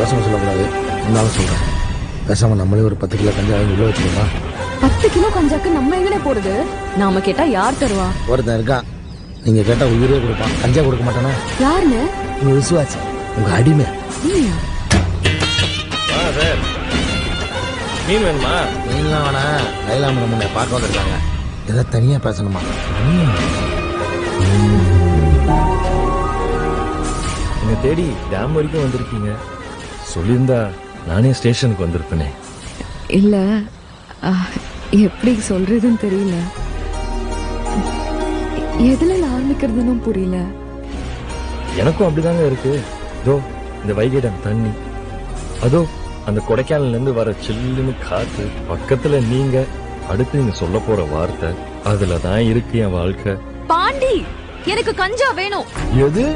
பேசாம சொல்லக்கூடாது, இருந்தாலும் சொல்றேன். பேசாம நம்மளே ஒரு 10 கிலோ கஞ்சா வாங்கி உள்ள வச்சுக்கோமா? 10 கிலோ கஞ்சாக்கு நம்ம எங்கனே போறது? நாம கேட்டா யார் தருவா? ஒருத்தன் இருக்கான், நீங்க கேட்டா உயிரே கொடுப்பான். கஞ்சா கொடுக்க மாட்டானா? யாருன்னு? உங்க விசுவாச்சு, உங்க அடிமை. சார், மீன் வேணுமா? மீன்லாம் வேணா, கைலாம நம்ம பார்க்க வந்திருக்காங்க. ஏதோ தனியா பேசணுமா? என்னை தேடி டேம் வரைக்கும் வந்திருக்கீங்க. சொல்லியிருந்தா நானே ஸ்டேஷனுக்கு வந்திருப்பேனே. இல்ல, எப்படி சொல்றதுன்னு தெரியல. எதுல ஆரம்பிக்கிறதுன்னு புரியல. எனக்கும் அப்படிதாங்க இருக்கு. இதோ இந்த வைகை டேம் தண்ணி, அதோ அந்த கொடைக்கானல்ல இருந்து வர சில்லுன்னு காத்து, பக்கத்துல நீங்க, அடுத்து நீங்க சொல்ல போற வார்த்தை, அதுலதான் இருக்கு என் வாழ்க்கை. பாண்டி, எனக்கு கஞ்சா வேணும். எது?